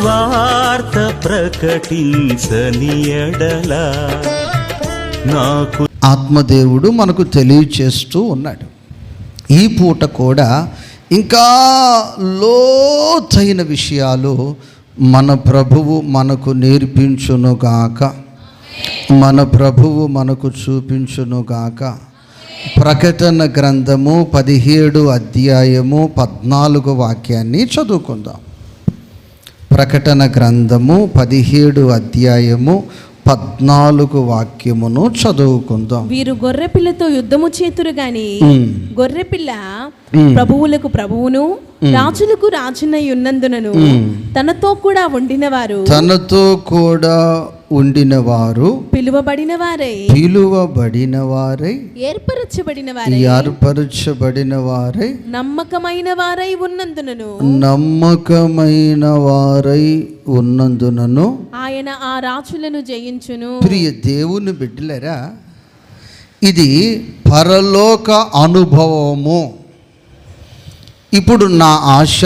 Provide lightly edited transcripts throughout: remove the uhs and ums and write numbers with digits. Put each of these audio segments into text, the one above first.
సువార్త ప్రకటించని ఎడల నాకు ఆత్మదేవుడు మనకు తెలియచేస్తూ ఉన్నాడు. ఈ పూట కూడా ఇంకా లోతైన విషయాలు మన ప్రభువు మనకు నేర్పించునుగాక, మన ప్రభువు మనకు చూపించునుగాక. ప్రకటన గ్రంథము 17 అధ్యాయము 14 వాక్యాన్ని చదువుకుందాం. ప్రకటన గ్రంథము 17 అధ్యాయము 14 వాక్యమును చదువుకుందాం. వీరు గొర్రెపిల్లతో యుద్ధము చేతురు గాని గొర్రెపిల్ల ప్రభువులకు ప్రభువును రాజులకు రాజునై ఉన్నందునను తనతో కూడా ఉండిన వారు పిలువబడిన వారై ఏర్పరచబడిన వారై నమ్మకమైన వారై ఉన్నందునను ఆయన ఆ రాజులను జయించును. ప్రియ దేవుని బిడ్డలారా, ఇది పరలోక అనుభవము. ఇప్పుడు నా ఆశ,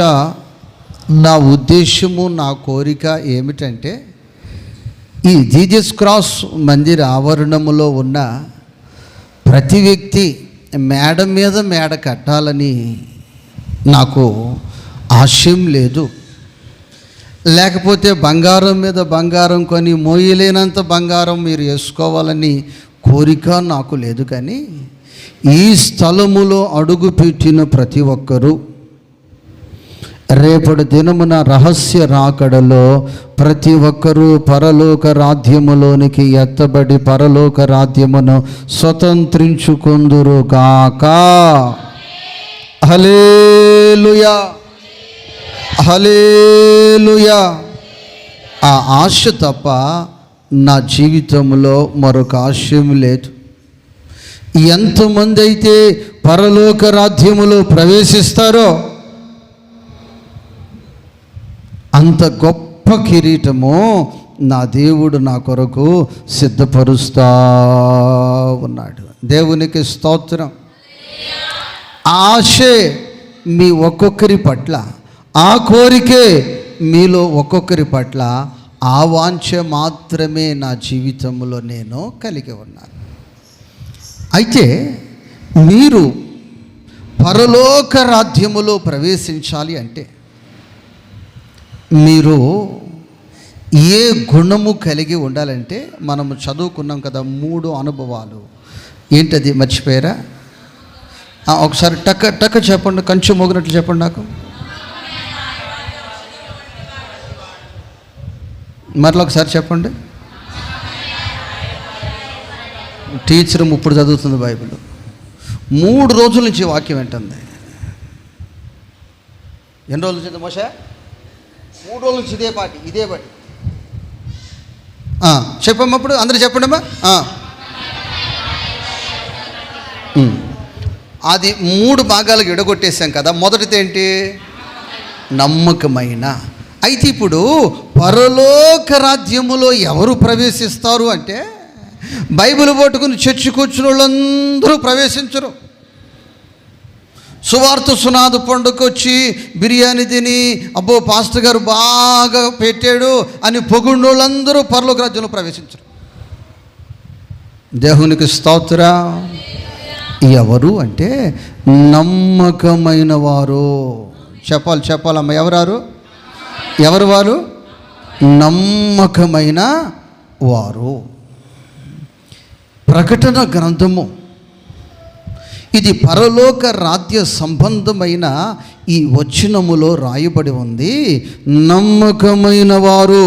నా ఉద్దేశము, నా కోరిక ఏమిటంటే ఈ జీసస్ క్రాస్ మందిర ఆవరణములో ఉన్న ప్రతి వ్యక్తి మేడ మీద మేడ కట్టాలని నాకు ఆశయం లేదు. లేకపోతే బంగారం మీద బంగారం కొని మోయలేనంత బంగారం మీరు వేసుకోవాలని కోరిక నాకు లేదు. కానీ ఈ స్థలములో అడుగుపెట్టిన ప్రతి ఒక్కరూ రేపటి దినమున రహస్య రాకడలో ప్రతి ఒక్కరూ పరలోక రాజ్యములోనికి ఎత్తబడి పరలోక రాజ్యమును స్వతంత్రించుకొందురు గాక. హల్లెలూయా, హల్లెలూయా. ఆ ఆశ తప్ప నా జీవితంలో మరొక ఆశయం లేదు. ఎంతమంది అయితే పరలోక రాజ్యములో ప్రవేశిస్తారో అంత గొప్ప కిరీటము నా దేవుడు నా కొరకు సిద్ధపరుస్తా ఉన్నాడు. దేవునికి స్తోత్రం. ఆశే మీ ఒక్కొక్కరి పట్ల, ఆ కోరికే మీలో ఒక్కొక్కరి పట్ల, ఆ వాంఛ మాత్రమే నా జీవితంలో నేను కలిగి ఉన్నాను. అయితే మీరు పరలోక రాజ్యములో ప్రవేశించాలి అంటే మీరు ఏ గుణము కలిగి ఉండాలంటే మనము చదువుకున్నాం కదా 3 అనుభవాలు. ఏంటది మర్చిపోయారా? ఒకసారి టక్క చెప్పండి, కొంచెం మోగినట్లు చెప్పండి నాకు. మరలా ఒకసారి చెప్పండి. టీచర్ ఇప్పుడు చదువుతుంది బైబిల్. 3 రోజుల నుంచి వాక్యం ఏంటుంది. ఎన్ని రోజుల నుంచి మోసే? 3 రోజుల నుంచి ఇదే పాటి చెప్పమ్మప్పుడు అందరూ చెప్పండమ్మా. అది 3 భాగాలకు ఎడగొట్టేసాం కదా. మొదటిది ఏంటి? నమ్మకమైన. అయితే ఇప్పుడు పరలోక రాజ్యములో ఎవరు ప్రవేశిస్తారు అంటే బైబిల్ పట్టుకుని చర్చి కూర్చున్న వాళ్ళందరూ ప్రవేశించరు. సువార్త సునాదు పండుగ వచ్చి బిర్యానీ తిని అబ్బో పాస్టర్ గారు బాగా పెట్టాడు అని పొగుండు వాళ్ళందరూ పరలోక రాజ్యంలో ప్రవేశించరు. దేవునికి స్తోత్రం. ఎవరు అంటే నమ్మకమైన వారు. చెప్పాలమ్మ. ఎవరు వారు? నమ్మకమైన వారు. ప్రకటన గ్రంథము ఇది పరలోక రాజ్య సంబంధమైన ఈ వచనములో రాయబడి ఉంది. నమ్మకమైన వారు.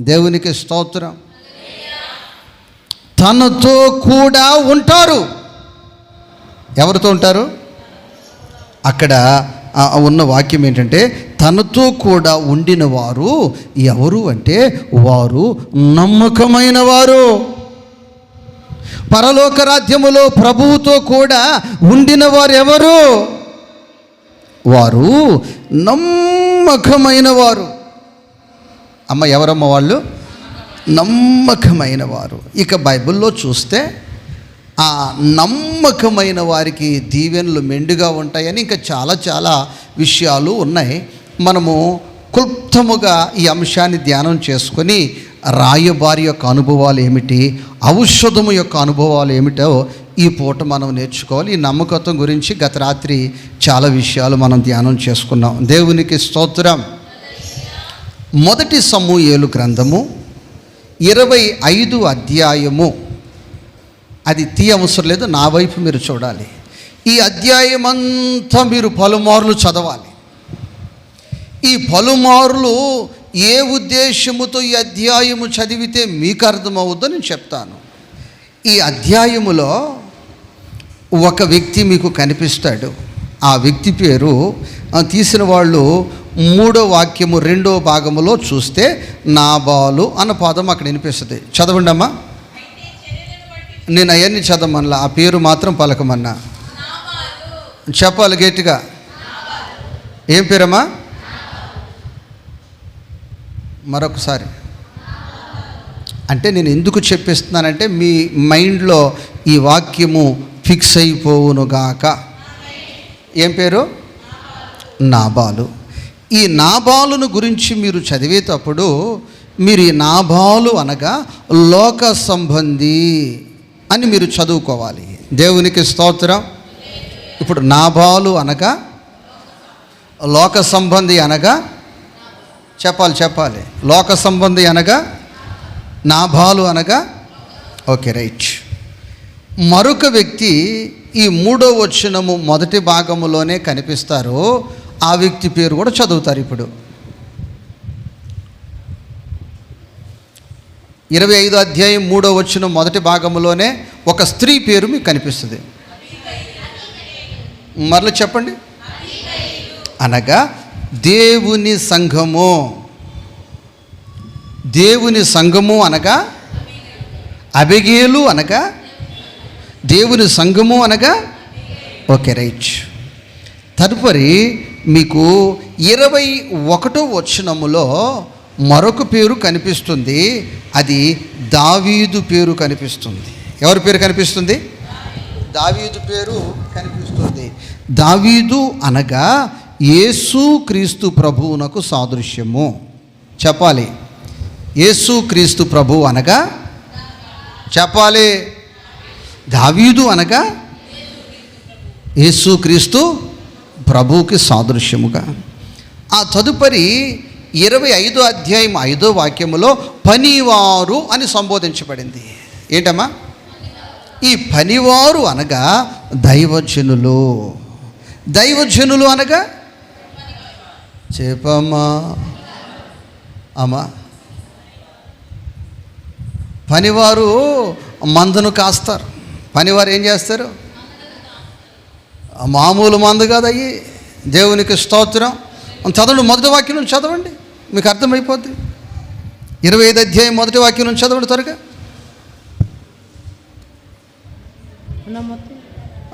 దేవునికి స్తోత్రం. తనతో కూడా ఉంటారు. ఎవరితో ఉంటారు? అక్కడ ఉన్న వాక్యం ఏంటంటే తనతో కూడా ఉండిన వారు ఎవరు అంటే వారు నమ్మకమైన వారు. పరలోక రాజ్యములో ప్రభువుతో కూడా ఉండిన వారు ఎవరు? వారు నమ్మకమైన వారు. అమ్మ ఎవరమ్మ వాళ్ళు? నమ్మకమైన వారు. ఇక బైబిల్లో చూస్తే ఆ నమ్మకమైన వారికి దీవెనలు మెండుగా ఉంటాయని ఇంకా చాలా చాలా విషయాలు ఉన్నాయి. మనము క్లుప్తముగా ఈ అంశాన్ని ధ్యానం చేసుకొని రాయబారి యొక్క అనుభవాలు ఏమిటి, ఔషధము యొక్క అనుభవాలు ఏమిటో ఈ పూట మనం నేర్చుకోవాలి. ఈ నమ్మకత్వం గురించి గత రాత్రి చాలా విషయాలు మనం ధ్యానం చేసుకున్నాం. దేవునికి స్తోత్రం. మొదటి సమూయేలు గ్రంథము 25 అధ్యాయము, అది అవసరం లేదు, నా వైపు మీరు చూడాలి. ఈ అధ్యాయం అంతా మీరు పలుమార్లు చదవాలి. ఈ పలుమార్లు ఏ ఉద్దేశముతో ఈ అధ్యాయము చదివితే మీకు అర్థమవుద్దో నేను చెప్తాను. ఈ అధ్యాయములో ఒక వ్యక్తి మీకు కనిపిస్తాడు. ఆ వ్యక్తి పేరు తీసిన వాళ్ళు 3వ వాక్యము 2వ భాగములో చూస్తే నాబాలు అన్న పదం అక్కడ వినిపిస్తుంది. చదవండి అమ్మా. నేను అవన్నీ చదవమన్నా, ఆ పేరు మాత్రం పలకమన్నా. చెప్పాలి గట్టిగా. ఏం పేరమ్మా? మరొకసారి. అంటే నేను ఎందుకు చెప్పిస్తున్నానంటే మీ మైండ్లో ఈ వాక్యము ఫిక్స్ అయిపోవునుగాక. ఏం పేరు? నాబాలు. ఈ నాబాలును గురించి మీరు చదివేటప్పుడు మీరు ఈ నాబాలు అనగా లోక సంబంధి అని మీరు చదువుకోవాలి. దేవునికి స్తోత్రం. ఇప్పుడు నాబాలు అనగా లోక సంబంధి అనగా చెప్పాలి. లోక సంబంధి అనగా నాబాలు అనగా ఓకే, రైట్. మరొక వ్యక్తి ఈ 3వ వచనము మొదటి భాగములోనే కనిపిస్తారు. ఆ వ్యక్తి పేరు కూడా చదువుతారు. ఇప్పుడు 25 అధ్యాయం 3వ వచనం మొదటి భాగములోనే ఒక స్త్రీ పేరు మీకు కనిపిస్తుంది. మరలా చెప్పండి. అనగా దేవుని సంఘము. దేవుని సంఘము అనగా అబిగేలు అనగా దేవుని సంఘము అనగా ఓకే, రైట్. తదుపరి మీకు 21వ వచనములో మరొక పేరు కనిపిస్తుంది. అది దావీదు పేరు కనిపిస్తుంది. ఎవరి పేరు కనిపిస్తుంది? దావీదు పేరు కనిపిస్తుంది. దావీదు అనగా యేసు క్రీస్తు ప్రభువునకు సాదృశ్యము. చెప్పాలి. యేసు క్రీస్తు ప్రభువు అనగా చెప్పాలి. దావీదు అనగా యేసు క్రీస్తు ప్రభువుకి సాదృశ్యముగా. ఆ తదుపరి 25వ అధ్యాయం 5వ వాక్యములో పనివారు అని సంబోధించబడింది. ఏంటమ్మా? ఈ పనివారు అనగా దైవజనులు. దైవజనులు అనగా చెప్పమ్మా అమ్మా. పనివారు మందును కాస్తారు. పనివారు ఏం చేస్తారు? మామూలు మందు కాదయ్యి. దేవునికి స్తోత్రం. చదవండి, మొదటి వాక్యం నుంచి చదవండి, మీకు అర్థమైపోద్ది. 25 అధ్యాయం మొదటి వాక్యం నుంచి చదవండి త్వరగా.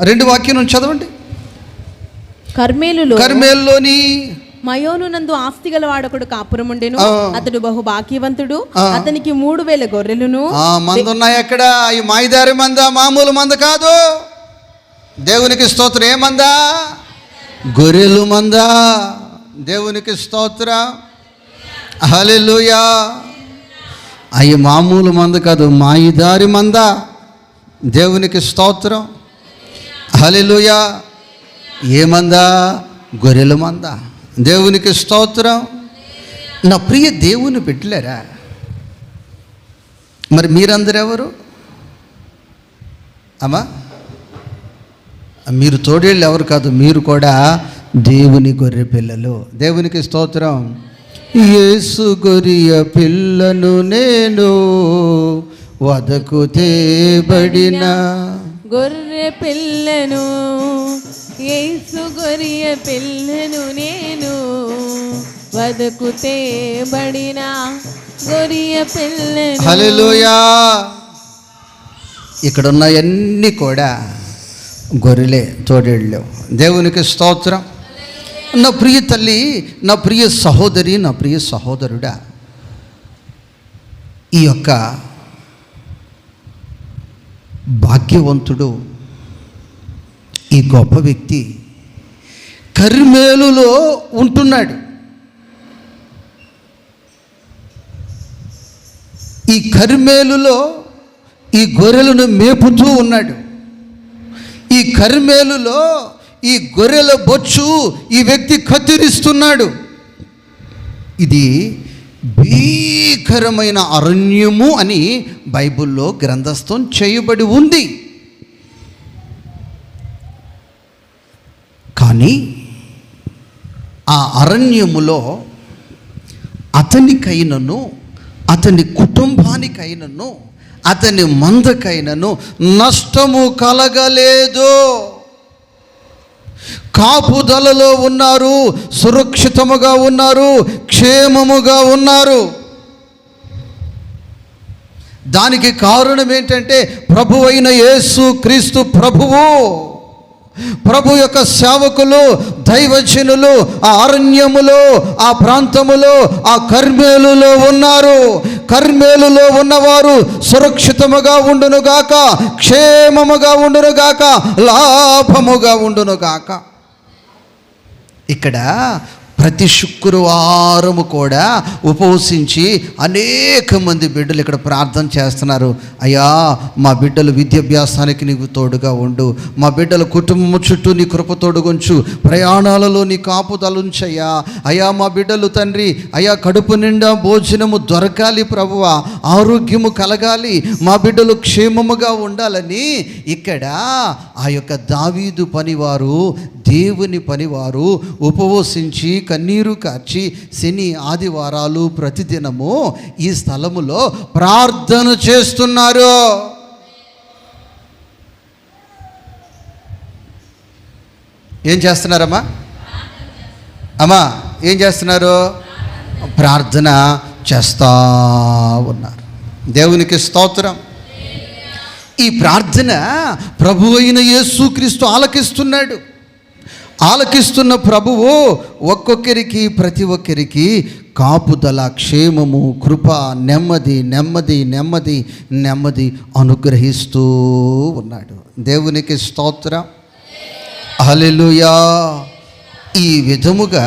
2 వాక్యం నుంచి చదవండి. కర్మేలులోని మయోను నందు ఆస్తి గల వాడొకడు కాపురముండెను. అతడు బహు భాగ్యవంతుడు. అతనికి 3000 గొర్రెలును. మందు ఉన్నాయి అక్కడ. ఈ మాయిదారి మంద, మామూలు మంద కాదు. దేవునికి స్తోత్రం. ఏ మంద? గొర్రెలు మంద. దేవునికి స్తోత్రం. హల్లెలూయా. అవి మామూలు మంద కాదు, మాయిదారి మంద. దేవునికి స్తోత్రం. హల్లెలూయా. ఏ మంద? గొర్రెల మంద. దేవునికి స్తోత్రం. నా ప్రియ దేవుని పెట్టలేరా? మరి మీరందరూ ఎవరు అమ్మా? మీరు తోడేళ్ళు ఎవరు కాదు, మీరు కూడా దేవుని గొర్రె పిల్లలు. దేవునికి స్తోత్రం. యేసు గొర్రె పిల్లను నేను, వదకు తేబడిన గొర్రె పిల్లను. యేసు గొర్రె పిల్లను నేను, వదకు తేబడిన గొర్రె పిల్లను. హల్లెలూయా. ఇక్కడున్నవన్నీ కూడా గొర్రెలే, తోడేళ్ళు. దేవునికి స్తోత్రం. నా ప్రియ తల్లి, నా ప్రియ సహోదరి, నా ప్రియ సహోదరుడా, ఈ యొక్క భాగ్యవంతుడు, ఈ గొప్ప వ్యక్తి కర్మేలులో ఉంటున్నాడు. ఈ కర్మేలులో ఈ గొర్రెలను మేపుతూ ఉన్నాడు. ఈ కర్మేలులో ఈ గొర్రెల బొచ్చు ఈ వ్యక్తి కత్తిరిస్తున్నాడు. ఇది భీకరమైన అరణ్యము అని బైబిల్లో గ్రంథస్థం చేయబడి ఉంది. కానీ ఆ అరణ్యములో అతనికైనను అతని కుటుంబానికైనను అతని మందకైనను నష్టము కలగలేదు. కాపుదలలో ఉన్నారు, సురక్షితముగా ఉన్నారు, క్షేమముగా ఉన్నారు. దానికి కారణం ఏంటంటే ప్రభువైన యేసు క్రీస్తు ప్రభు యొక్క సేవకులు, దైవజనులు ఆ అరణ్యములో, ఆ ప్రాంతములో, ఆ కర్మేలులో ఉన్నారు. కర్మేలులో ఉన్నవారు సురక్షితముగా ఉండునుగాక, క్షేమముగా ఉండునుగాక, లాభముగా ఉండునుగాక. ఇక్కడ ప్రతి శుక్రవారము కూడా ఉపవసించి అనేక మంది బిడ్డలు ఇక్కడ ప్రార్థన చేస్తున్నారు. అయ్యా, మా బిడ్డలు విద్యాభ్యాసానికి నీకు తోడుగా ఉండు, మా బిడ్డల కుటుంబం చుట్టూ నీ కృప తోడుగొంచు, ప్రయాణాలలో నీ కాపుదలుంచయ్యా. అయ్యా, మా బిడ్డలు తండ్రి, అయ్యా కడుపు నిండా భోజనము దొరకాలి ప్రభువా, ఆరోగ్యము కలగాలి, మా బిడ్డలు క్షేమముగా ఉండాలని ఇక్కడ ఆ యొక్క దావీదు పనివారు, దేవుని పనివారు ఉపవసించి కన్నీరు కార్చి శని ఆదివారాలు ప్రతిదినము ఈ స్థలములో ప్రార్థన చేస్తున్నారు. ఏం చేస్తున్నారమ్మా? అమ్మా ఏం చేస్తున్నారు? ప్రార్థన చేస్తా ఉన్నారు. దేవునికి స్తోత్రం. ఈ ప్రార్థన ప్రభువైన యేసుక్రీస్తు ఆలకిస్తున్నాడు. ఆలకిస్తున్న ప్రభువు ఒక్కొక్కరికి, ప్రతి ఒక్కరికి కాపుదల, క్షేమము, కృప, నెమ్మది నెమ్మది నెమ్మది నెమ్మది అనుగ్రహిస్తూ ఉన్నాడు. దేవునికి స్తోత్రం. హల్లెలూయా. ఈ విధముగా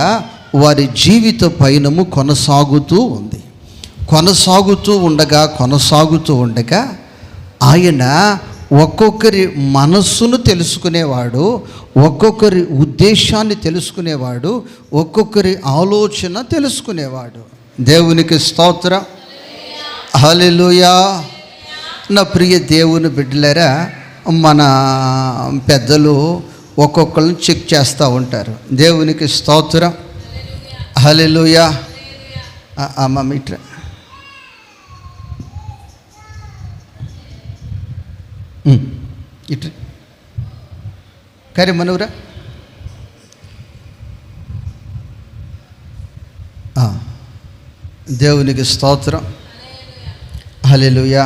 వారి జీవిత పయనము కొనసాగుతూ ఉంది. కొనసాగుతూ ఉండగా ఆయన ఒక్కొక్కరి మనస్సును తెలుసుకునేవాడు, ఒక్కొక్కరి ఉద్దేశాన్ని తెలుసుకునేవాడు, ఒక్కొక్కరి ఆలోచన తెలుసుకునేవాడు. దేవునికి స్తోత్రం. హల్లెలూయా. నా ప్రియ దేవుని బిడ్డలారా, మన పెద్దలు ఒక్కొక్కరిని చెక్ చేస్తూ ఉంటారు. దేవునికి స్తోత్రం. హల్లెలూయా. అమ్మ మీట్రా ఇటు కరే మనవురా. దేవునికి స్తోత్రం. హల్లెలూయా.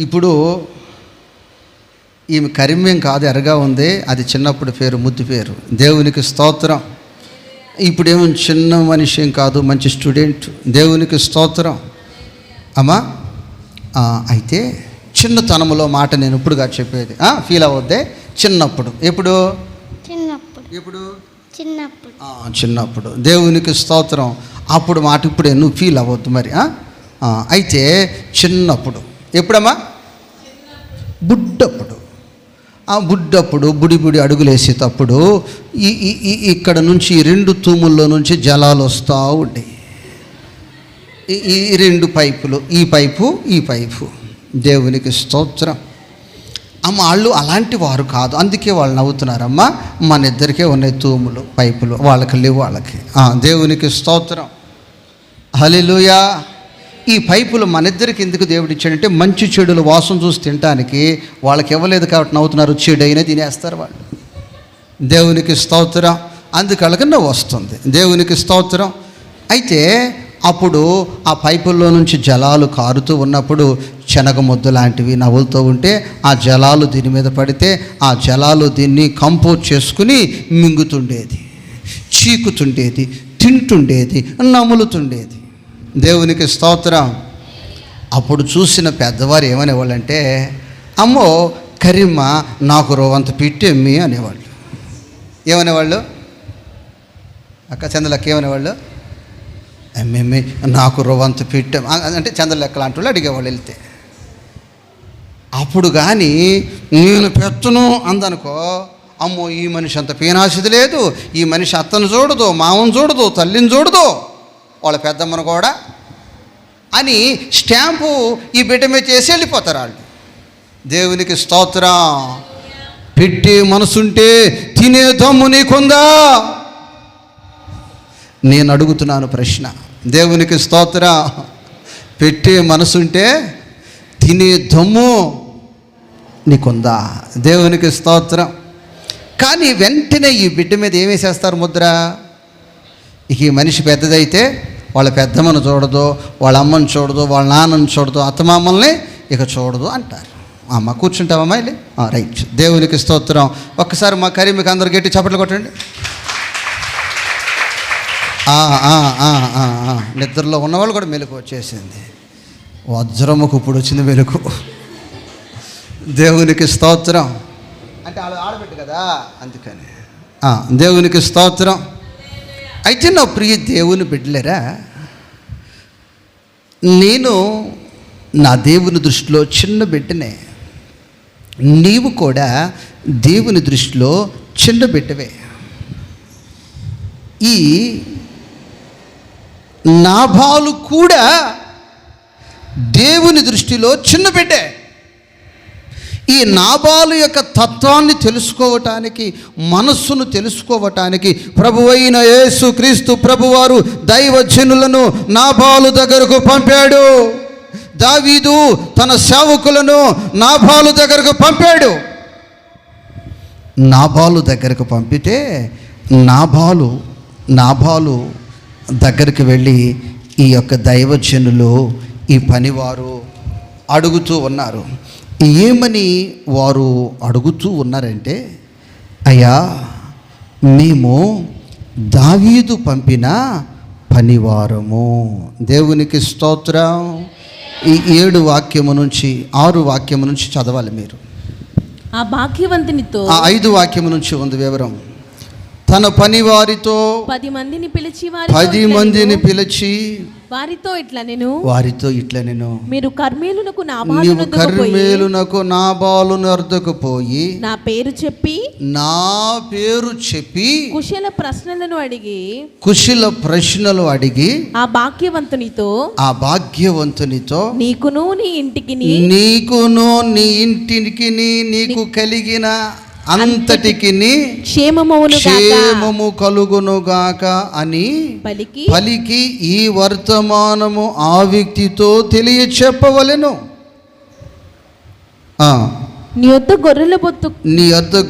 ఇప్పుడు ఈమె కరిమేం కాదు, ఎర్రగా ఉంది, అది చిన్నప్పుడు పేరు, ముద్దు పేరు. దేవునికి స్తోత్రం. ఇప్పుడేమో చిన్న మనిషి ఏం కాదు, మంచి స్టూడెంట్. దేవునికి స్తోత్రం. అమ్మా అయితే చిన్నతనంలో మాట నేను ఇప్పుడుగా చెప్పేది, ఫీల్ అవ్వద్దే. చిన్నప్పుడు, ఎప్పుడు? చిన్నప్పుడు. దేవునికి స్తోత్రం. అప్పుడు మాట ఇప్పుడే, నువ్వు ఫీల్ అవ్వద్దు మరి. అయితే చిన్నప్పుడు, ఎప్పుడమ్మా? బుడ్డప్పుడు బుడి అడుగులు వేసేటప్పుడు ఇక్కడ నుంచి 2 తూముల్లో నుంచి జలాలు వస్తూ ఉండేవి. ఈ 2 పైపులు, ఈ పైపు. దేవునికి స్తోత్రం. అమ్మ వాళ్ళు అలాంటి వారు కాదు, అందుకే వాళ్ళు నవ్వుతున్నారమ్మా. మన ఇద్దరికే ఉన్నాయి తూములు, పైపులు, వాళ్ళకి లేవు. వాళ్ళకి దేవునికి స్తోత్రం. హల్లెలూయా. ఈ పైపులు మన ఇద్దరికి ఎందుకు దేవుడు ఇచ్చాడంటే మంచి చెడులు వాసన చూసి తినడానికి. వాళ్ళకి ఇవ్వలేదు కాబట్టి నవ్వుతున్నారు, చెడైనా తినేస్తారు వాళ్ళు. దేవునికి స్తోత్రం. అందుకు వాళ్ళకి నవ్వు వస్తుంది. దేవునికి స్తోత్రం. అయితే అప్పుడు ఆ పైపుల్లో నుంచి జలాలు కారుతూ ఉన్నప్పుడు శనగ ముద్ద లాంటివి నవ్వులుతూ ఉంటే ఆ జలాలు దీని మీద పడితే ఆ జలాలు దీన్ని కంపోజ్ చేసుకుని మింగుతుండేది, చీకుతుండేది, తింటుండేది, నములుతుండేది. దేవునికి స్తోత్రం. అప్పుడు చూసిన పెద్దవారు ఏమనేవాళ్ళంటే, అమ్మో కరీమ్మ నాకు రోవంత పిట్టెమ్మి అనేవాళ్ళు. ఏమనేవాళ్ళు? అక్క చందలక్క ఏమనేవాళ్ళు? మేమే నాకు రవ్వంత పెట్టాం అంటే చంద్ర లెక్కలు అంటూ అడిగేవాళ్ళు వెళ్తే. అప్పుడు కానీ నేను పెట్టను అందనుకో, అమ్మో ఈ మనిషి అంత పీనాసిది లేదు, ఈ మనిషి అత్తను చూడదు, మామను చూడదు, తల్లిని చూడదు, వాళ్ళ పెద్దమ్మను కూడా అని స్టాంపు ఈ బిడ్డ మీద చేసి వెళ్ళిపోతారు వాళ్ళు. దేవునికి స్తోత్రం. పెట్టే మనసుంటే తినే దమ్ము నీకుందా? నేను అడుగుతున్నాను ప్రశ్న. దేవునికి స్తోత్రం. పెట్టే మనసుంటే తినే దమ్ము నీకుందా? దేవునికి స్తోత్రం. కానీ వెంటనే ఈ బిడ్డ మీద ఏమేసేస్తారు ముద్ర? ఇక ఈ మనిషి పెద్దదైతే వాళ్ళ పెద్దమ్మను చూడదు, వాళ్ళ అమ్మను చూడదు, వాళ్ళ నాన్నను చూడదు, అత్తమామల్ని ఇక చూడదు అంటారు. అమ్మ కూర్చుంటావమ్మా వెళ్ళి, రైట్. దేవునికి స్తోత్రం. ఒక్కసారి మా కరీంకి అందరు గట్టి చప్పట్లు కొట్టండి. నిద్రలో ఉన్నవాళ్ళు కూడా మెలకు వచ్చేసింది. వజ్రముకు ఇప్పుడు వచ్చింది మెలకు. దేవునికి స్తోత్రం. అంటే ఆడబెట్టు కదా, అందుకని దేవునికి స్తోత్రం. అయితే నా ప్రియ దేవుని బిడ్డలేరా, నేను నా దేవుని దృష్టిలో చిన్న బిడ్డనే, నీవు కూడా దేవుని దృష్టిలో చిన్న బిడ్డవే. ఈ నాబాలు కూడా దేవుని దృష్టిలో చిన్న బిడ్డే. ఈ నాబాలు యొక్క తత్వాన్ని తెలుసుకోవటానికి, మనస్సును తెలుసుకోవటానికి ప్రభువైన యేసు క్రీస్తు ప్రభువారు దైవజనులను నాబాలు దగ్గరకు పంపాడు. దావీదు తన సేవకులను నాబాలు దగ్గరకు పంపాడు. నాబాలు దగ్గరకు పంపితే నాబాలు దగ్గరికి వెళ్ళి ఈ యొక్క దైవజనులు, ఈ పనివారు అడుగుతూ ఉన్నారు. ఏమని వారు అడుగుతూ ఉన్నారంటే, అయ్యా మేము దావీదు పంపిన పనివారము. దేవునికి స్తోత్రం. ఈ 7 వాక్యము నుంచి 6 వాక్యము నుంచి చదవాలి మీరు. ఆ భాగ్యవంతునితో 5 వాక్యము నుంచి ఉంది వివరం. తన పని వారితో 10 మందిని పిలిచి వారితో ఇట్లా నేను మీరు కర్మేలునకు నాబాలును వద్దకు పోయి నా పేరు చెప్పి కుశల ప్రశ్నలు అడిగి ఆ భాగ్యవంతునితో నీకును నీ ఇంటికి నీకు కలిగిన అంతటికి క్షేమము కలుగునుగాక అని పలికి ఈ వర్తమానము ఆ వ్యక్తితో తెలియచెప్పవలెను. నీ యొద్ద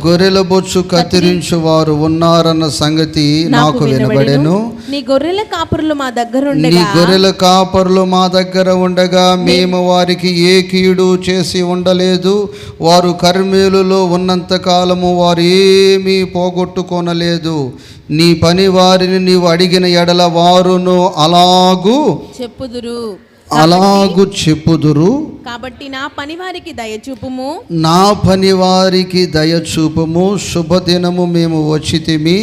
గొర్రెల బొచ్చు కత్తిరించు వారు ఉన్నారన్న సంగతి నాకు వినబడెను. నీ గొర్రెల కాపరులు మా దగ్గర ఉండగా మేము వారికి ఏ కీడు చేసి ఉండలేదు. వారు కర్మేలులో ఉన్నంత కాలము వారు ఏమీ పోగొట్టుకొనలేదు. నీ పని వారిని నీవు అడిగిన ఎడల వారును అలాగు చెప్పుదురు. కాబట్టి నా పని వారికి దయచూపుము. శుభదినము మేము వచ్చితిమి.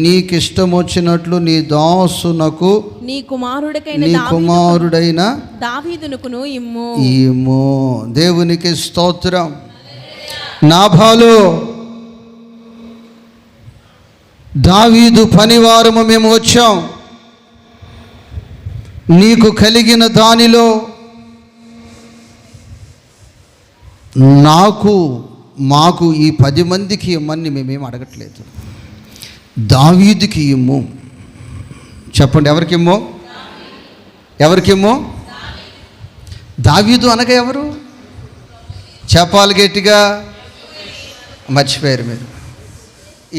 నీకిష్టం వచ్చినట్లు నీ దాసునకు నీ కుమారుడైన దావీదునకును ఇమ్ము. దేవునికి స్తోత్రం. నాబాలు, దావీదు పనివారము మేము వచ్చాం. నీకు కలిగిన దానిలో మాకు ఈ 10 మందికి ఇమ్మని మేమేం అడగట్లేదు, దావీదుకి ఇమ్ము. చెప్పండి, ఎవరికిమ్మో? దావీదు అనగా ఎవరు? చెప్పాలి గట్టిగా. మర్చిపోయారు మీరు.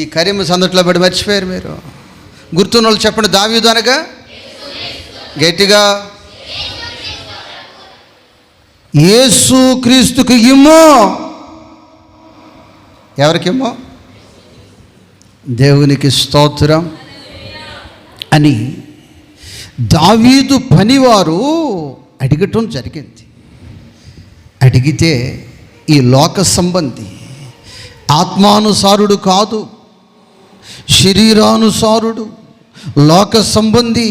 ఈ కరీం సందట్లో పడి మర్చిపోయారు మీరు. గుర్తున్న వాళ్ళు చెప్పండి, దావీదు అనగా గట్టిగా. యేసు క్రీస్తుకు ఇమ్మో. ఎవరికిమ్మో? దేవునికి స్తోత్రం అని దావీదు పనివారు అడగటం జరిగింది. అడిగితే ఈ లోక సంబంధి, ఆత్మానుసారుడు కాదు, శరీరానుసారుడు, లోక సంబంధి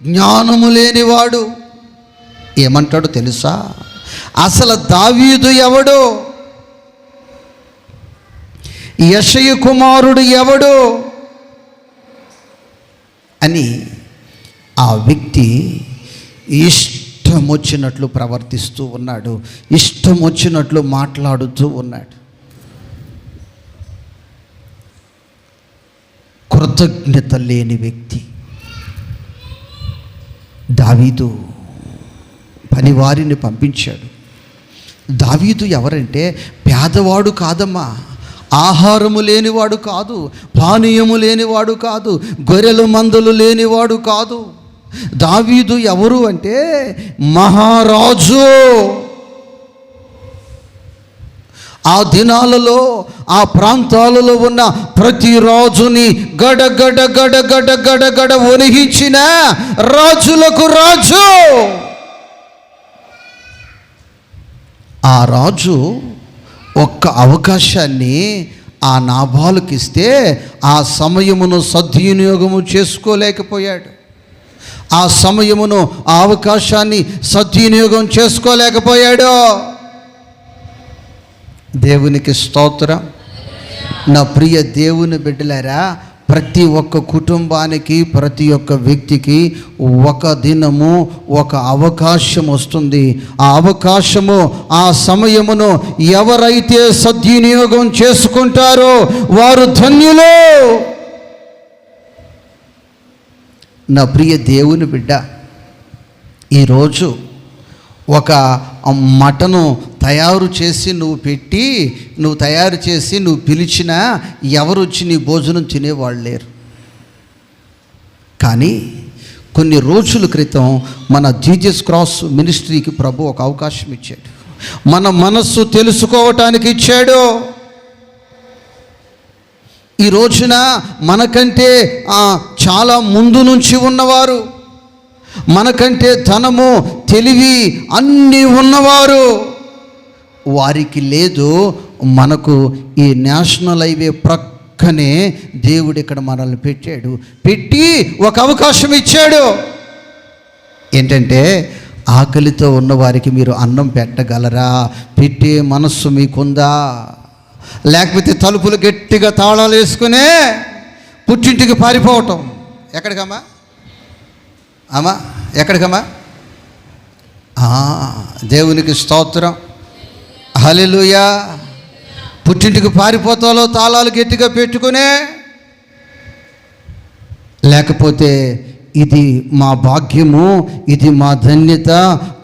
జ్ఞానము లేనివాడు. ఏమంటాడో తెలుసా? అసలు దావీదు ఎవడు? యెషయ కుమారుడు ఎవడు అని ఆ వ్యక్తి ఇష్టం వచ్చినట్లు ప్రవర్తిస్తూ ఉన్నాడు, ఇష్టం వచ్చినట్లు మాట్లాడుతూ ఉన్నాడు. కృతజ్ఞత లేని వ్యక్తి. దావీదు పనివారిని పంపించాడు. దావీదు ఎవరంటే పేదవాడు కాదమ్మా, ఆహారము లేనివాడు కాదు, పానీయము లేనివాడు కాదు, గొర్రెలు మందలు లేనివాడు కాదు. దావీదు ఎవరు అంటే మహారాజు. ఆ దినాలలో ఆ ప్రాంతాలలో ఉన్న ప్రతి రాజుని గడగడ గడగడ గడగడ వణిగించిన రాజులకు రాజు. ఆ రాజు ఒక్క అవకాశాన్ని ఆ నాబాలుకి ఇస్తే ఆ సమయమును సద్వినియోగము చేసుకోలేకపోయాడు. ఆ సమయమును ఆ అవకాశాన్ని సద్వినియోగం చేసుకోలేకపోయాడు. దేవునికి స్తోత్రం. నా ప్రియ దేవుని బిడ్డలారా, ప్రతి ఒక్క కుటుంబానికి, ప్రతి ఒక్క వ్యక్తికి ఒక దినము ఒక అవకాశం వస్తుంది. ఆ అవకాశము, ఆ సమయమును ఎవరైతే సద్వినియోగం చేసుకుంటారో వారు ధన్యులు. నా ప్రియ దేవుని బిడ్డ, ఈరోజు ఒక మటను తయారు చేసి నువ్వు తయారు చేసి నువ్వు పిలిచినా ఎవరు వచ్చి నీ భోజనం తినేవాళ్ళు లేరు. కానీ కొన్ని రోజుల క్రితం మన జీజస్ క్రాస్ మినిస్ట్రీకి ప్రభు ఒక అవకాశం ఇచ్చాడు. మన మనస్సు తెలుసుకోవటానికి ఇచ్చాడు. ఈ రోజున మనకంటే చాలా ముందు నుంచి ఉన్నవారు, మనకంటే ధనము, తెలివి అన్నీ ఉన్నవారు, వారికి లేదు. మనకు ఈ నేషనల్ హైవే ప్రక్కనే దేవుడు ఇక్కడ మనల్ని పెట్టి ఒక అవకాశం ఇచ్చాడు. ఏంటంటే ఆకలితో ఉన్నవారికి మీరు అన్నం పెట్టగలరా? పెట్టే మనస్సు మీకుందా? లేకపోతే తలుపులు గట్టిగా తాళాలు వేసుకునే పుట్టింటికి పారిపోవటం. ఎక్కడికమ్మా ఎక్కడికమ్మా? దేవునికి స్తోత్రం, హల్లెలూయా. పుట్టింటికి పారిపోతాలో తాళాలు గట్టిగా పెట్టుకునే, లేకపోతే ఇది మా భాగ్యము, ఇది మా ధన్యత,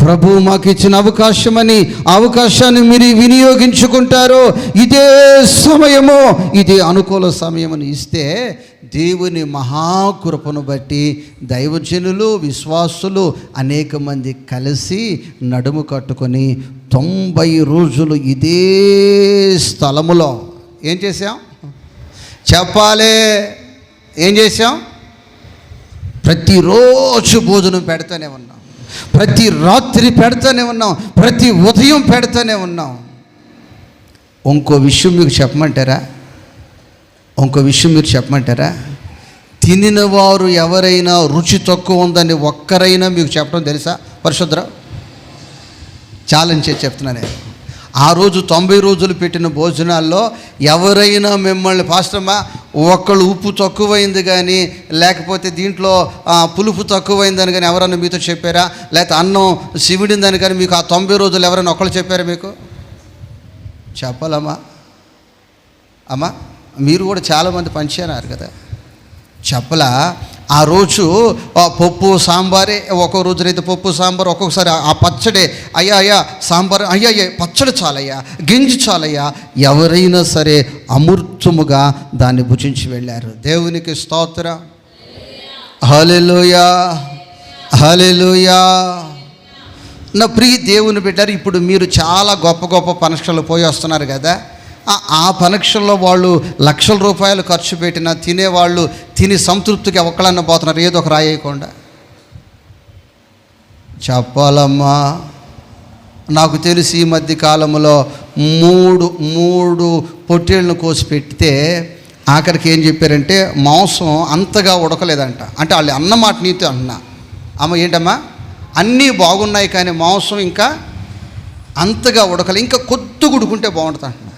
ప్రభు మాకు ఇచ్చిన అవకాశమని అవకాశాన్ని మీరు వినియోగించుకుంటారు. ఇదే సమయము, ఇది అనుకూల సమయమని ఇస్తే దేవుని మహాకృపను బట్టి దైవజనులు, విశ్వాసులు అనేక మంది కలిసి నడుము కట్టుకొని 90 రోజులు ఇదే స్థలములో ఏం చేశాం చెప్పాలి? ఏం చేశాం? ప్రతిరోజు భోజనం పెడతానే ఉన్నాం, ప్రతి రాత్రి పెడతానే ఉన్నాం, ప్రతి ఉదయం పెడతానే ఉన్నాం. ఇంకో విషయం మీకు చెప్పమంటారా? తినిన వారు ఎవరైనా రుచి తక్కువ ఉందని ఒక్కరైనా మీకు చెప్పడం తెలుసా? పరిశుద్ర ఛాలెంజ్ చేసి చెప్తున్నాను. ఆ రోజు 90 రోజులు పెట్టిన భోజనాల్లో ఎవరైనా మిమ్మల్ని పాస్టమ్మా ఒక్కళ్ళు ఉప్పు తక్కువైంది కానీ, లేకపోతే దీంట్లో పులుపు తక్కువైందని కానీ ఎవరన్నా మీతో చెప్పారా? లేకపోతే అన్నం శివుడిందని కానీ మీకు ఆ 90 రోజులు ఎవరైనా ఒక్కళ్ళు చెప్పారా? మీకు చెప్పాలమ్మా. అమ్మా మీరు కూడా చాలామంది పంచారు కదా, చెప్పలా? ఆ రోజు పప్పు సాంబారే, ఒక్కో రోజునైతే పప్పు సాంబార్, ఒక్కొక్కసారి ఆ పచ్చడే, అయ్యా సాంబార్, అయ్యా పచ్చడి చాలయ్యా, గింజి చాలయ్యా, ఎవరైనా సరే అమృతముగా దాన్ని భుజించి వెళ్ళారు. దేవునికి స్తోత్రం, హల్లెలూయా, హల్లెలూయా. నా ప్రియ దేవుని బిడ్డారు, ఇప్పుడు మీరు చాలా గొప్ప గొప్ప పరీక్షలు పోయి వస్తున్నారు కదా. ఆ పరీక్షల్లో వాళ్ళు లక్షల రూపాయలు ఖర్చు పెట్టినా తినేవాళ్ళు తిని సంతృప్తికి ఒక్కళ్ళన్నా పోతున్నారు, ఏదో ఒక రాయకుండా. చెప్పాలమ్మా, నాకు తెలిసి ఈ మధ్య కాలంలో మూడు పొట్టేళ్ళను కోసి పెడితే ఆఖరికి ఏం చెప్పారంటే మాంసం అంతగా ఉడకలేదంట. అంటే వాళ్ళు అన్నమాట నీతో అన్నా అమ్మ ఏంటమ్మా, అన్నీ బాగున్నాయి కానీ మాంసం ఇంకా అంతగా ఉడకలి, ఇంకా కొద్దిగా ఉడుకుంటే బాగుంటుంది అంటున్నారు.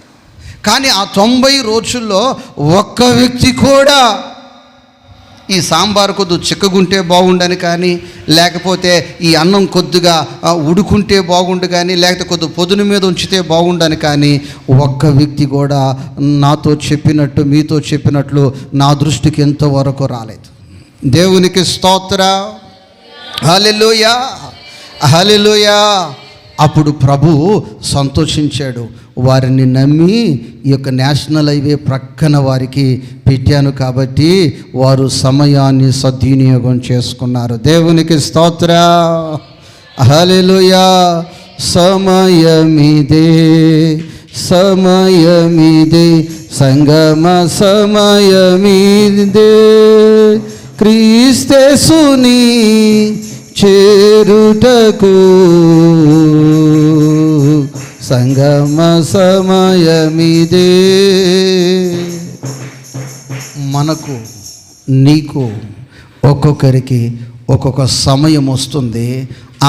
కానీ ఆ 90 రోజుల్లో ఒక్క వ్యక్తి కూడా ఈ సాంబార్ కొద్ది చిక్కగుంటే బాగుండని కానీ, లేకపోతే ఈ అన్నం కొద్దిగా ఉడుకుంటే బాగుండు కానీ, లేకపోతే కొద్ది పొదును మీద ఉంచితే బాగుండని కానీ ఒక్క వ్యక్తి కూడా నాతో చెప్పినట్టు మీతో చెప్పినట్లు నా దృష్టికి ఎంతవరకు రాలేదు. దేవునికి స్తోత్రం. హల్లెలూయా, హల్లెలూయా. అప్పుడు ప్రభు సంతోషించాడు. వారిని నమ్మి ఈ యొక్క నేషనల్ హైవే ప్రక్కన వారికి పెట్టాను కాబట్టి వారు సమయాన్ని సద్వినియోగం చేసుకున్నారు. దేవునికి స్తోత్రం. హల్లెలూయా. సమయమిదే, సమయమిదే, సంగమ సమయమిదే, క్రీస్తేసుని చేరుటకు సంగమ సమయమిదే. మనకు నీకు ఒక్కొక్కరికి ఒక్కొక్క సమయం వస్తుంది.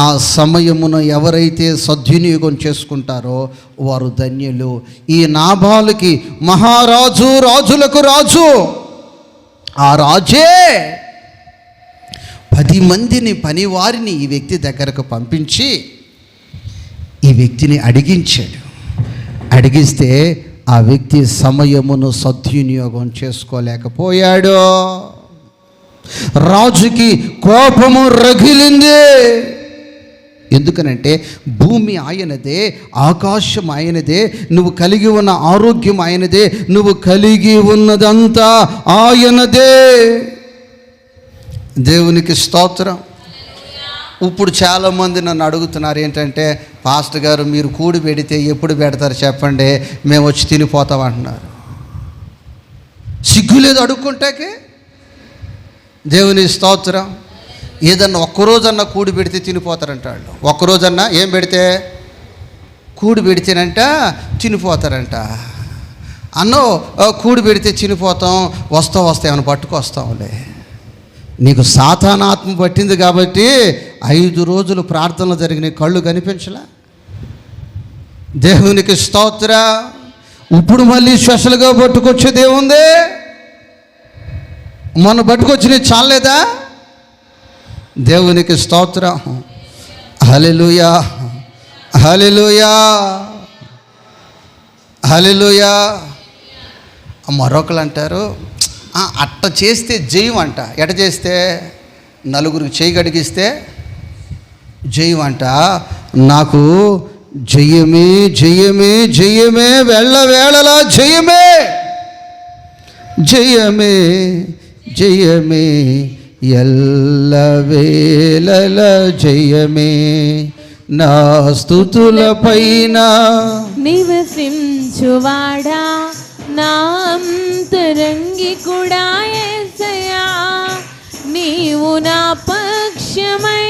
ఆ సమయమును ఎవరైతే సద్వినియోగం చేసుకుంటారో వారు ధన్యులు. ఈ నాబాలుకి మహారాజు, రాజులకు రాజు, ఆ రాజే 10 మందిని పనివారిని ఈ వ్యక్తి దగ్గరకు పంపించి ఈ వ్యక్తిని అడిగించాడు. అడిగిస్తే ఆ వ్యక్తి సమయమును సద్వినియోగం చేసుకోలేకపోయాడు. రాజుకి కోపము రగిలింది. ఎందుకనంటే భూమి ఆయనదే, ఆకాశం ఆయనదే, నువ్వు కలిగి ఉన్న ఆరోగ్యం ఆయనదే, నువ్వు కలిగి ఉన్నదంతా ఆయనదే. దేవునికి స్తోత్రం. ఇప్పుడు చాలామంది నన్ను అడుగుతున్నారు ఏంటంటే, పాస్టర్ గారు మీరు కూడి పెడితే ఎప్పుడు పెడతారు చెప్పండి, మేము వచ్చి తినిపోతాం అంటున్నారు. సిగ్గు లేదు అడుక్కుంటాకే. దేవుని స్తోత్రం. ఏదన్నా ఒక్కరోజన్నా కూడి పెడితే తినిపోతారంట వాళ్ళు. ఒక్కరోజన్నా ఏం పెడితే, కూడి పెడితేనంట తినిపోతారంట. అన్నో కూడి పెడితే తినిపోతాం, వస్తా ఏమైనా పట్టుకొస్తాంలే. నీకు సాతానాత్మ పట్టింది కాబట్టి 5 రోజులు ప్రార్థనలు జరిగిన కళ్ళు కనిపించలా. దేవునికి స్తోత్రం. ఇప్పుడు మళ్ళీ స్పెషల్గా పట్టుకొచ్చేది ఏముంది? మొన్న పట్టుకొచ్చి చాలేదా? దేవునికి స్తోత్రం. హల్లెలూయా, హల్లెలూయా, హల్లెలూయా. మరొకరు అంటారు అట్ట చేస్తే జయం అంట. ఎట చేస్తే? నలుగురికి చేయి గడిగిస్తే జయం అంట. నాకు జయమే జయమే జయమే, వెళ్ళవేళలా జయమే, జయమే జయమే, ఎల్లవేళల జయమే, నా స్తుతుల పైన నివసించువాడా, నా అంతరంగి కూడా యేసయ్యా, నీవు నా పక్షమై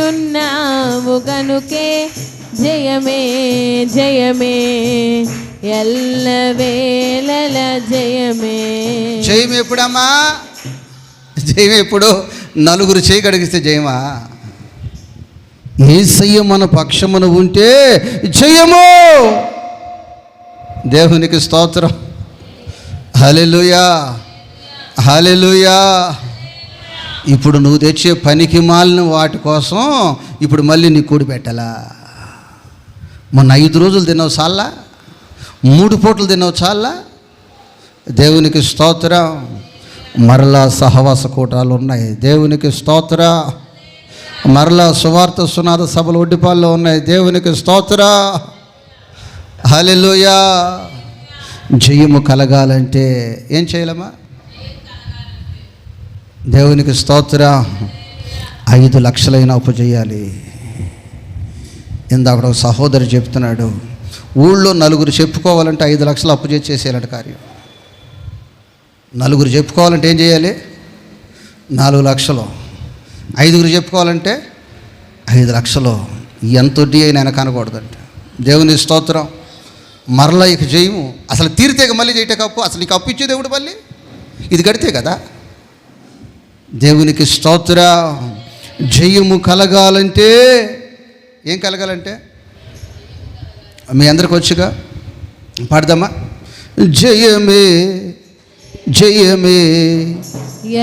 ఉన్నావు గనుకే జయమే జయమే, ఎల్లవేళల జయమే. జయం ఎప్పుడమ్మా? జయం ఎప్పుడు? నలుగురు చేయి కడిగిస్తే జయమా? యేసయ్య మన పక్షమున ఉంటే జయము. దేవునికి స్తోత్రం. హల్లెలూయా, హల్లెలూయా. ఇప్పుడు నువ్వు తెచ్చే పనికి మాలిన వాటి కోసం ఇప్పుడు మళ్ళీ నీ కూడి పెట్టాలా? మొన్న 5 రోజులు తిన్నావు చాలా? 3 పూటలు తిన్నావు చాలా? దేవునికి స్తోత్రం. మరలా సహవాస కూటాలు ఉన్నాయి. దేవునికి స్తోత్రం. మరలా సువార్త సునాద సభలు ఒడ్డిపాల్లో ఉన్నాయి. దేవునికి స్తోత్రం. హల్లెలూయా. జయము కలగాలంటే ఏం చేయాలమ్మా? దేవునికి స్తోత్రం. 5 లక్షలైన అప్పు చేయాలి. ఇందాక ఒక సహోదరు చెప్తున్నాడు, ఊళ్ళో నలుగురు చెప్పుకోవాలంటే 5 లక్షలు అప్పు చేసేయాలంట కార్యం. నలుగురు చెప్పుకోవాలంటే ఏం చేయాలి? 4 లక్షలు. 5గురు చెప్పుకోవాలంటే 5 లక్షలు. ఎంత వడ్డీ అయినా ఆయన కనకూడదంట. దేవుని స్తోత్రం. మరలా ఇక చేయము. అసలు తీరితే మళ్ళీ చేయటం అప్పు. అసలు నీకు అప్పు ఇచ్చే దేవుడు మళ్ళీ ఇది కడితే కదా. దేవునికి స్తోత్రం. జయము కలగాలంటే ఏం కలగాలంటే మీ అందరికి వచ్చుగా పాడదామా? జయమే జయమే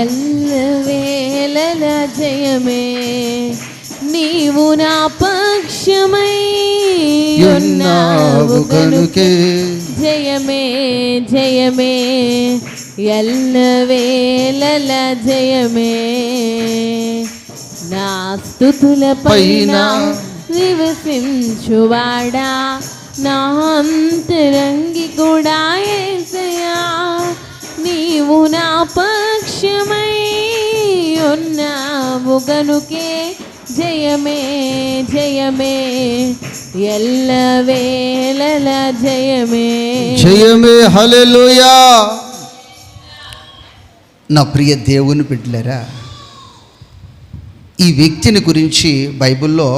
ఎల్లవేళల జయమే, నీవు నా పక్షమై ఉన్నావు గనుకే జయమే జయమే, ఎల్లవేళల జయమే. నా స్తుతుల పైన నివసించువాడా, నా అంతరంగి కూడా యేసయ్యా, నీవు నా పక్షమై ఉన్నావు గనుకే జయమే జయమే, ఎల్లవేళల జయమే జయమే. హల్లెలూయా. నా ప్రియ దేవుని బిడ్డలారా, ఈ వ్యక్తిని గురించి బైబిల్లో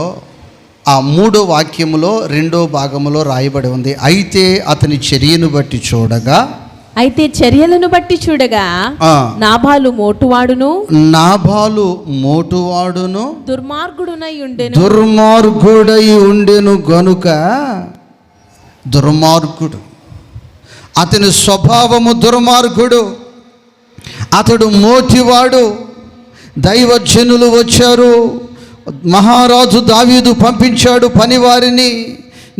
ఆ 3వ వాక్యములో 2వ భాగములో రాయబడి ఉంది. అయితే అతని చర్యను బట్టి చూడగా, అయితే చర్యలను బట్టి చూడగా నాబాలు మోటువాడును దుర్మార్గుడై ఉండెను గనుక, దుర్మార్గుడు, అతని స్వభావము దుర్మార్గుడు, అతడు మోటివాడు. దైవజనులు వచ్చారు, మహారాజు దావీదు పంపించాడు పనివారిని,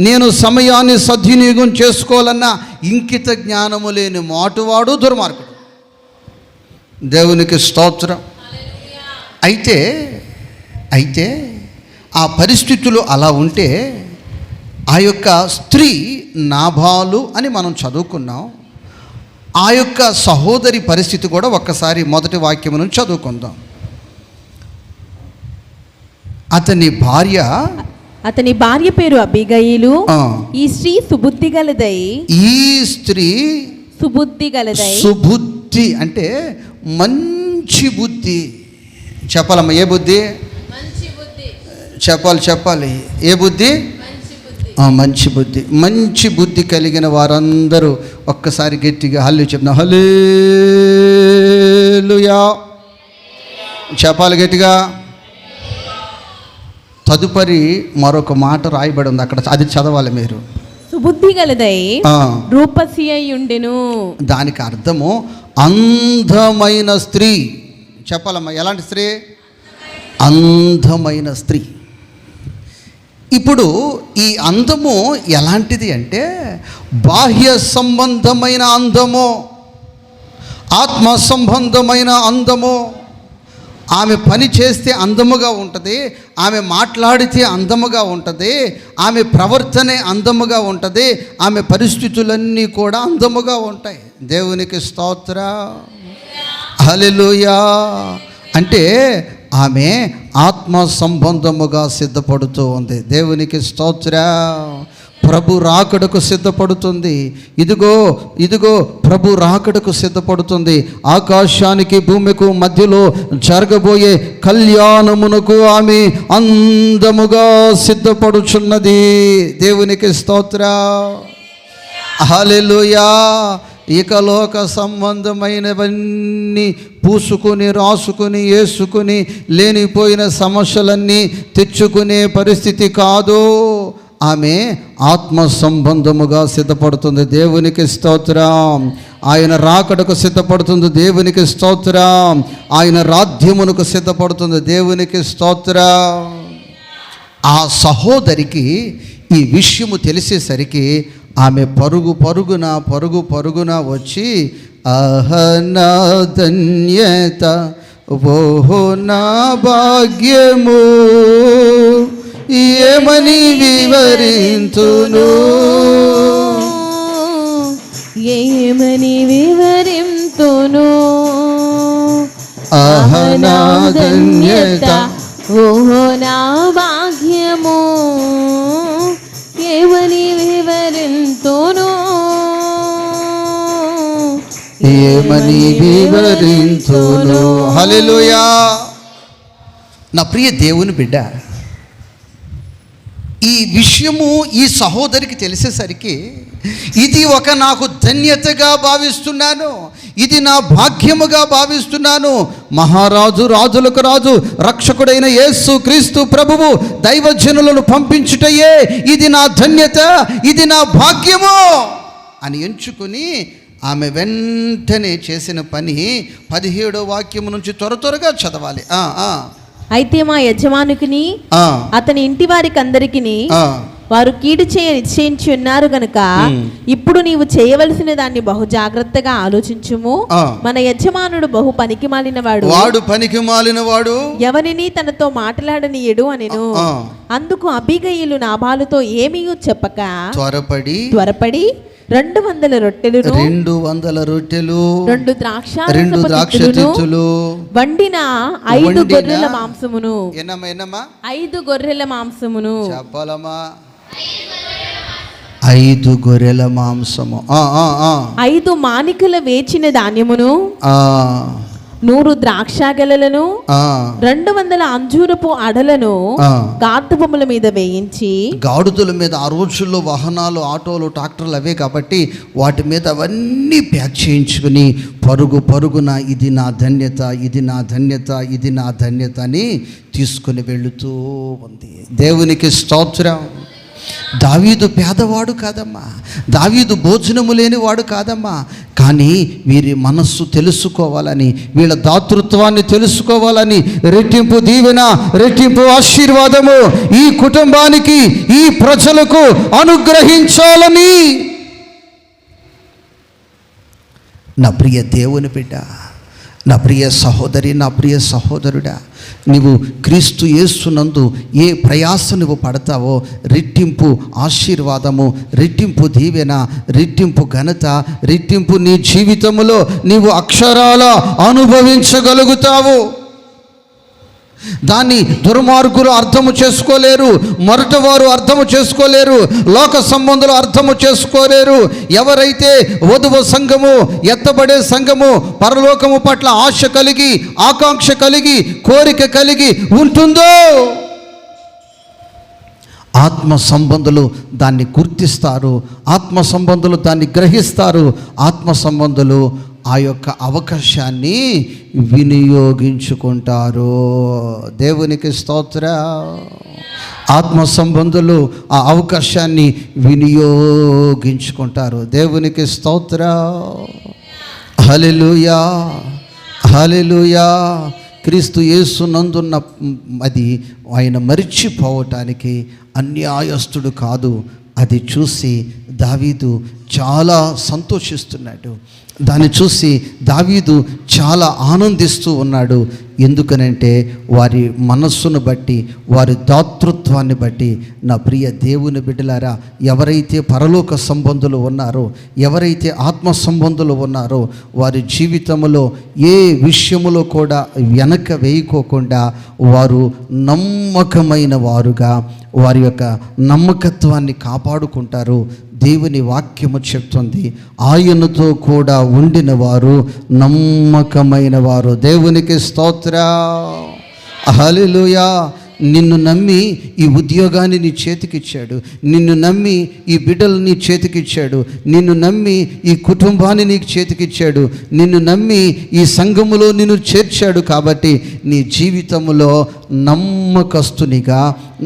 నేను సమయాన్ని సద్వినియోగం చేసుకోవాలన్న ఇంకిత జ్ఞానము లేని మాటువాడు దుర్మార్గుడు. దేవునికి స్తోత్రం. అయితే ఆ పరిస్థితులు అలా ఉంటే ఆ యొక్క స్త్రీ నాబాలు అని మనం చదువుకున్నాం. ఆ యొక్క సహోదరి పరిస్థితి కూడా ఒక్కసారి మొదటి వాక్యం నుంచి చదువుకుందాం. అతని భార్య పేరు అబీగయీలు. ఈ స్త్రీ సుబుద్ధి గలదై. సుబుద్ధి అంటే మంచి బుద్ధి. చెప్పాలమ్మా, ఏ బుద్ధి చెప్పాలి. ఏ బుద్ధి? మంచి బుద్ధి. మంచి బుద్ధి కలిగిన వారందరూ ఒక్కసారి గట్టిగా హల్లెలూయా చెప్తున్నా. హల్లెలూయా చెప్పాలి గట్టిగా. తదుపరి మరొక మాట రాయబడి ఉంది అక్కడ, అది చదవాలి మీరు. సుబుద్ధి గలదై రూపసి అయి ఉండెను. దానికి అర్థము అందమైన స్త్రీ. చెప్పాలమ్మా, ఎలాంటి స్త్రీ? అందమైన స్త్రీ. ఇప్పుడు ఈ అందము ఎలాంటిది అంటే బాహ్య సంబంధమైన అందము, ఆత్మ సంబంధమైన అందము. ఆమె పని చేస్తే అందముగా ఉంటుంది, ఆమె మాట్లాడితే అందముగా ఉంటుంది, ఆమె ప్రవర్తనే అందముగా ఉంటుంది, ఆమె పరిస్థితులన్నీ కూడా అందముగా ఉంటాయి. దేవునికి స్తోత్రం. హల్లెలూయా. అంటే ఆమె ఆత్మ సంబంధముగా సిద్ధపడుతూ ఉంది. దేవునికి స్తోత్రం. ప్రభు రాకడకు సిద్ధపడుతుంది. ఇదిగో ప్రభు రాకడకు సిద్ధపడుతుంది. ఆకాశానికి భూమికి మధ్యలో జరగబోయే కళ్యాణమునకు ఆమె అందముగా సిద్ధపడుచున్నది. దేవునికి స్తోత్రం. హల్లెలూయా. ఇకలోక సంబంధమైనవన్నీ పూసుకుని రాసుకుని వేసుకుని లేనిపోయిన సమస్యలన్నీ తెచ్చుకునే పరిస్థితి కాదు. ఆమె ఆత్మ సంబంధముగా సిద్ధపడుతుంది. దేవునికి స్తోత్రం. ఆయన రాకడకు సిద్ధపడుతుంది. దేవునికి స్తోత్రం. ఆయన రాజ్యమునకు సిద్ధపడుతుంది. దేవునికి స్తోత్రం. ఆ సహోదరికి ఈ విషయము తెలిసేసరికి ఆమె పరుగు పరుగున వచ్చి, ఆహనా ధన్యత, ఓహో నా భాగ్యము, ఏమని వివరింతును, ఆహనా ధన్యత, ఓహో నా భాగ్యము, ఏమని వివరింతును, హల్లెలూయా. నా ప్రియ దేవుని బిడ్డ, ఈ విషయము ఈ సహోదరికి తెలిసేసరికి ఇది ఒక నాకు ధన్యతగా భావిస్తున్నాను, ఇది నా భాగ్యముగా భావిస్తున్నాను. మహారాజు, రాజులకు రాజు, రక్షకుడైన యేసు క్రీస్తు ప్రభువు దైవజనులను పంపించుటయే ఇది నా ధన్యత, ఇది నా భాగ్యము అని ఎంచుకుని ఆమె వెంటనే చేసిన పని 17వ వాక్యము నుంచి త్వరగా చదవాలి. అయితే మా యజమానుకిని అతని ఇంటి వారికి అందరికి వారు కీడు చేయ నిశ్చయించి ఉన్నారు గనుక ఇప్పుడు నీవు చేయవలసిన దాన్ని బహు జాగ్రత్తగా ఆలోచించుము. మన యజమానుడు బహు పనికి మాలిన వాడు ఎవరిని తనతో మాట్లాడనీయడు అనెను. అందుకు అబీగయీలు నాబాలుతో ఏమీ చెప్పక త్వరపడి 200 రొట్టెలు 2 ద్రాక్ష తిత్తులు వండిన 5 గొర్రెల మాంసమును 5 గొర్రెల మాంసమును చెప్పాలమ్మా 5 గొర్రెల మాంసము 5 మానికల వేచిన ధాన్యమును 100 ద్రాక్ష గెలలను 200 అంజూరపు అడలను గాడిదల మీద వేయించి, గాడిదల మీద ఆ రోజుల్లో వాహనాలు, ఆటోలు, ట్రాక్టర్లు అవే కాబట్టి వాటి మీద అవన్నీ ప్యాక్ చేయించుకుని పరుగున ఇది నా ధన్యత, ఇది నా ధన్యత, ఇది నా ధన్యత అని తీసుకుని వెళుతూ ఉంది. దేవునికి స్తోత్రం. దావీదు పేదవాడు కాదమ్మా, దావీదు భోజనము లేనివాడు కాదమ్మా. కానీ వీరి మనస్సు తెలుసుకోవాలని, వీళ్ళ దాతృత్వాన్ని తెలుసుకోవాలని, రెట్టింపు దీవెన, రెట్టింపు ఆశీర్వాదము ఈ కుటుంబానికి, ఈ ప్రజలకు అనుగ్రహించాలని. నా ప్రియ దేవుని బిడ్డ, నా ప్రియ సహోదరి, నా ప్రియ సహోదరుడా, నీవు క్రీస్తు యేసునందు ఏ ప్రయాస నువ్వు పడతావో రెట్టింపు ఆశీర్వాదము, రెట్టింపు దీవెన, రెట్టింపు ఘనత, రెట్టింపు నీ జీవితంలో నీవు అక్షరాల అనుభవించగలుగుతావు. దాన్ని దుర్మార్గులు అర్థము చేసుకోలేరు, మొరటవారు అర్థము చేసుకోలేరు, లోక సంబంధులు అర్థము చేసుకోలేరు. ఎవరైతే వధువు సంఘము, ఎత్తబడే సంఘము, పరలోకము పట్ల ఆశ కలిగి, ఆకాంక్ష కలిగి, కోరిక కలిగి ఉంటుందో ఆత్మ సంబంధులు దాన్ని గుర్తిస్తారు, ఆత్మ సంబంధులు దాన్ని గ్రహిస్తారు, ఆత్మ సంబంధులు ఆ యొక్క అవకాశాన్ని వినియోగించుకుంటారు. దేవునికి స్తోత్రం. ఆత్మ సంబంధులు ఆ అవకాశాన్ని వినియోగించుకుంటారు. దేవునికి స్తోత్రం. హల్లెలూయా, హల్లెలూయా. క్రీస్తు యేసునందున్న అది ఆయన మరిచిపోవటానికి అన్యాయస్తుడు కాదు. అది చూసి దావీదు చాలా సంతోషిస్తున్నాడు. దాన్ని చూసి దావీదు చాలా ఆనందిస్తూ ఉన్నాడు. ఎందుకనంటే వారి మనస్సును బట్టి, వారి దాతృత్వాన్ని బట్టి. నా ప్రియ దేవుని బిడ్డలారా, ఎవరైతే పరలోక సంబంధులు ఉన్నారో, ఎవరైతే ఆత్మ సంబంధులు ఉన్నారో, వారి జీవితంలో ఏ విషయములో కూడా వెనక వేయకోకుండా వారు నమ్మకమైన వారుగా వారి యొక్క నమ్మకత్వాన్ని కాపాడుకుంటారు. దేవుని వాక్యము చెప్తుంది, ఆయనతో కూడా ఉండిన వారు నమ్మకమైన వారు. దేవునికి స్తోత్రం. హల్లెలూయా. నిన్ను నమ్మి ఈ ఉద్యోగాన్ని నీ చేతికిచ్చాడు, నిన్ను నమ్మి ఈ బిడ్డలు నీ చేతికిచ్చాడు, నిన్ను నమ్మి ఈ కుటుంబాన్ని నీకు చేతికిచ్చాడు, నిన్ను నమ్మి ఈ సంఘములో నిన్ను చేర్చాడు. కాబట్టి నీ జీవితంలో నమ్మకస్తునిగా,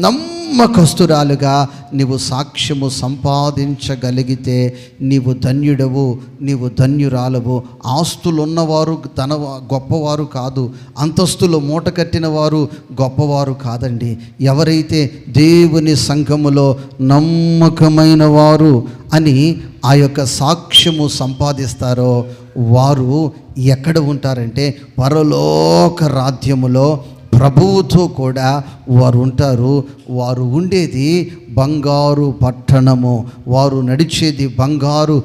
నమ్మకస్తురాలుగా నీవు సాక్ష్యము సంపాదించగలిగితే నీవు ధన్యుడవు, నీవు ధన్యురాలవు. ఆస్తులున్నవారు గొప్పవారు కాదు, అంతస్తులు మూట కట్టిన వారు గొప్పవారు కాదండి. ఎవరైతే దేవుని సంఘములో నమ్మకమైన వారు అని ఆ యొక్క సాక్ష్యము సంపాదిస్తారో వారు ఎక్కడ ఉంటారంటే పరలోక రాజ్యములో ప్రభువుతో కూడా వారు ఉంటారు. వారు ఉండేది బంగారు పట్టణము, వారు నడిచేది బంగారు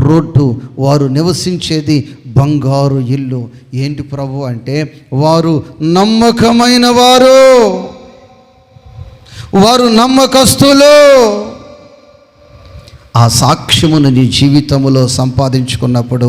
రోడ్డు, వారు నివసించేది బంగారు ఇల్లు. ఏంటి ప్రభు అంటే వారు నమ్మకమైన వారు, వారు నమ్మకస్తులు. ఆ సాక్ష్యమును నీ జీవితంలో సంపాదించుకున్నప్పుడు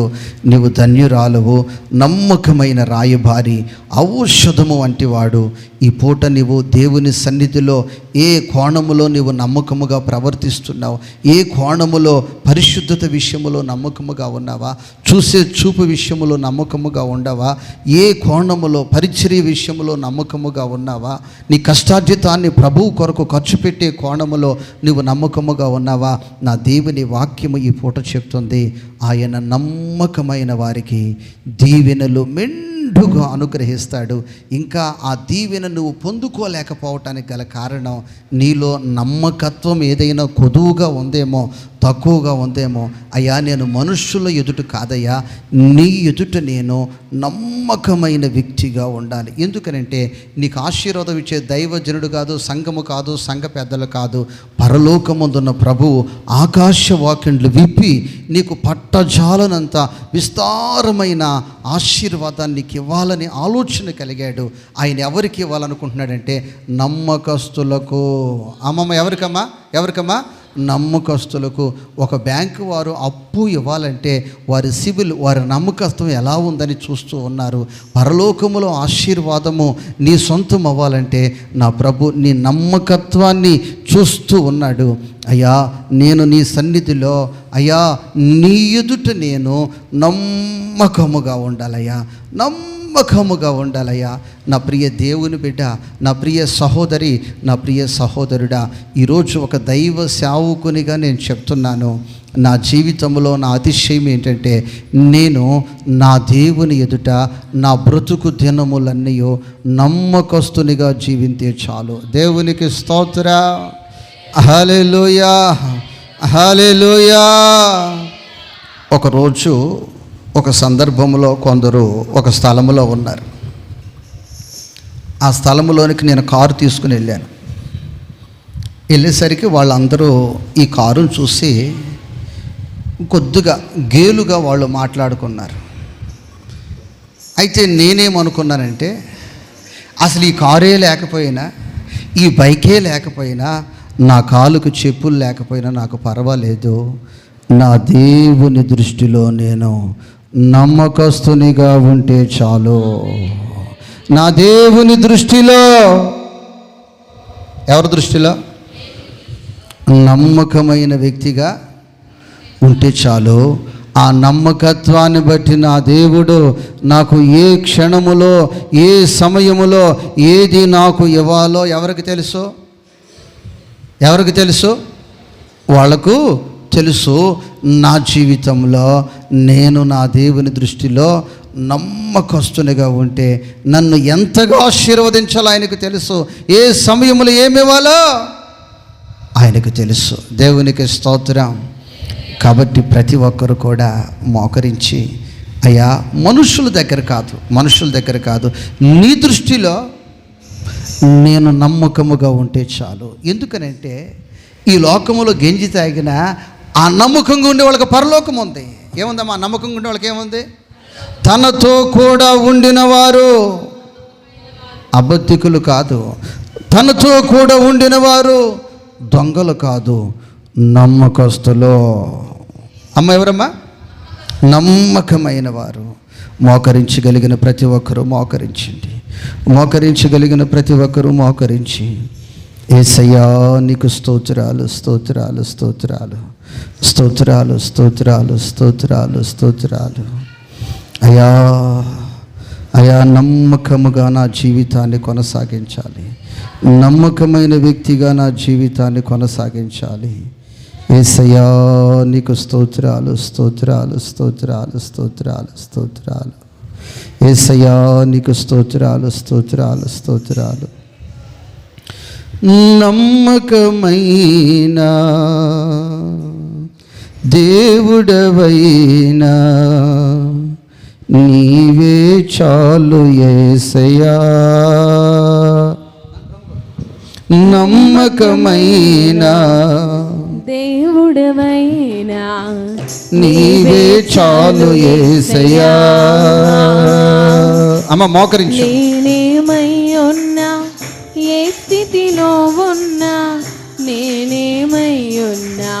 నీవు ధన్యురాలువు, నమ్మకమైన రాయబారి, ఔషధము వంటివాడు. ఈ పూట నీవు దేవుని సన్నిధిలో ఏ కోణములో నీవు నమ్మకముగా ప్రవర్తిస్తున్నావు, ఏ కోణములో పరిశుద్ధత విషయములో నమ్మకముగా ఉన్నావా, చూసే చూపు విషయములో నమ్మకముగా ఉండవా, ఏ కోణములో పరిచర్య విషయములో నమ్మకముగా ఉన్నావా, నీ కష్టార్జితాన్ని ప్రభువు కొరకు ఖర్చు పెట్టే కోణములో నీవు నమ్మకముగా ఉన్నావా. నా దేవుని వాక్యము ఈ పూట చెప్తుంది, ఆయన నమ్మకమైన వారికి దీవెనలు మెండుగా అనుగ్రహిస్తాడు. ఇంకా ఆ దీవెన నువ్వు పొందుకోలేకపోవటానికి గల కారణం నీలో నమ్మకత్వం ఏదైనా కొదువుగా ఉందేమో, తక్కువగా ఉందేమో. అయ్యా, నేను మనుష్యుల ఎదుట కాదయ్యా, నీ ఎదుట నేను నమ్మకమైన వ్యక్తిగా ఉండాలి. ఎందుకనంటే నీకు ఆశీర్వాదం ఇచ్చే దైవజనుడు కాదు, సంఘము కాదు, సంఘ పెద్దలు కాదు, పరలోకమందున్న ప్రభువు ఆకాశవాక్యండ్లు విప్పి నీకు పట్టజాలనంత విస్తారమైన ఆశీర్వాదాన్ని నీకు ఇవ్వాలని ఆలోచన కలిగాడు. ఆయన ఎవరికి ఇవ్వాలనుకుంటున్నాడంటే నమ్మకస్తులకు. అమ్మమ్మ ఎవరికమ్మా నమ్మకస్తులకు. ఒక బ్యాంకు వారు అప్పు ఇవ్వాలంటే వారి సిబిల్, వారి నమ్మకత్వం ఎలా ఉందని చూస్తూ ఉన్నారు. పరలోకములో ఆశీర్వాదము నీ సొంతం అవ్వాలంటే నా ప్రభు నీ నమ్మకత్వాన్ని చూస్తూ ఉన్నాడు. అయ్యా, నేను నీ సన్నిధిలో, అయ్యా నీ ఎదుట నేను నమ్మకముగా ఉండాలయ్యా, నమ్మకముగా ఉండాలయ్యా. నా ప్రియ దేవుని బిడ్డ, నా ప్రియ సహోదరి, నా ప్రియ సహోదరుడా, ఈరోజు ఒక దైవ సేవకునిగా నేను చెప్తున్నాను. నా జీవితంలో నా అతిశయం ఏంటంటే, నేను నా దేవుని ఎదుట నా బ్రతుకు దినములన్నీ నమ్మకస్తునిగా జీవింతే చాలు. దేవునికి స్తోత్రం. హల్లెలూయా, హల్లెలూయా. ఒకరోజు ఒక సందర్భంలో కొందరు ఒక స్థలంలో ఉన్నారు. ఆ స్థలంలోనికి నేను కారు తీసుకుని వెళ్ళాను. వెళ్ళేసరికి వాళ్ళందరూ ఈ కారును చూసి కొద్దిగా గేలుగా వాళ్ళు మాట్లాడుకున్నారు. అయితే నేనేమనుకున్నానంటే, అసలు ఈ కారే లేకపోయినా, ఈ బైకే లేకపోయినా, నా కాలుకు చెప్పులు లేకపోయినా నాకు పర్వాలేదు, నా దేవుని దృష్టిలో నేను నమ్మకస్తునిగా ఉంటే చాలు. నా దేవుని దృష్టిలో, ఎవరి దృష్టిలో? నమ్మకమైన వ్యక్తిగా ఉంటే చాలు. ఆ నమ్మకత్వాన్ని బట్టి నా దేవుడు నాకు ఏ క్షణములో, ఏ సమయములో ఏది నాకు ఇవ్వాలో ఎవరికి తెలుసు? ఎవరికి తెలుసు? వాళ్లకు తెలుసు. నా జీవితంలో నేను నా దేవుని దృష్టిలో నమ్మకస్తునిగా ఉంటే నన్ను ఎంతగా ఆశీర్వదించాలో ఆయనకు తెలుసు. ఏ సమయంలో ఏమి ఇవ్వాలో ఆయనకు తెలుసు. దేవునికి స్తోత్రం. కాబట్టి ప్రతి ఒక్కరు కూడా మోకరించి, అయ్యా మనుషుల దగ్గర కాదు, నీ దృష్టిలో నేను నమ్మకముగా ఉంటే చాలు. ఎందుకనంటే ఈ లోకములో గెంజి తాగిన ఆ నమ్మకంగా ఉండే వాళ్ళకి పరలోకం ఉంది. ఏముందమ్మా? నమ్మకంగా ఉండే వాళ్ళకి ఏముంది? తనతో కూడా ఉండిన వారు అబద్ధికులు కాదు, తనతో కూడా ఉండిన వారు దొంగలు కాదు, నమ్మకస్తులు. అమ్మ ఎవరమ్మా? నమ్మకమైన వారు. మోకరించగలిగిన ప్రతి ఒక్కరూ మోకరించండి. మోకరించగలిగిన ప్రతి ఒక్కరూ మోకరించి, యేసయ్యా నీకు స్తోత్రాలు, స్తోత్రాలు, స్తోత్రాలు, స్తోత్రాలు, స్తోత్రాలు, స్తోత్రాలు, స్తోత్రాలు. అయ్యా, అయ్యా నమ్మకముగా నా జీవితాన్ని కొనసాగించాలి, నమ్మకమైన వ్యక్తిగా నా జీవితాన్ని కొనసాగించాలి. యేసయ్యా నీకు స్తోత్రాలు, స్తోత్రాలు, స్తోత్రాలు, స్తోత్రాలు, స్తోత్రాలు. యేసయ్యా నీకు స్తోత్రాలు, స్తోత్రాలు, స్తోత్రాలు. నమ్మకమైన దేవుడవైనా నీవే చాలు యేసయ్యా. నమ్మకమైన దేవుడవైనా నీవే చాలు యేసయ్యా. అమ్మ మోకరించు. నేనేమై ఉన్నా, ఏ స్థితిలో ఉన్నా, నేనేమై ఉన్నా,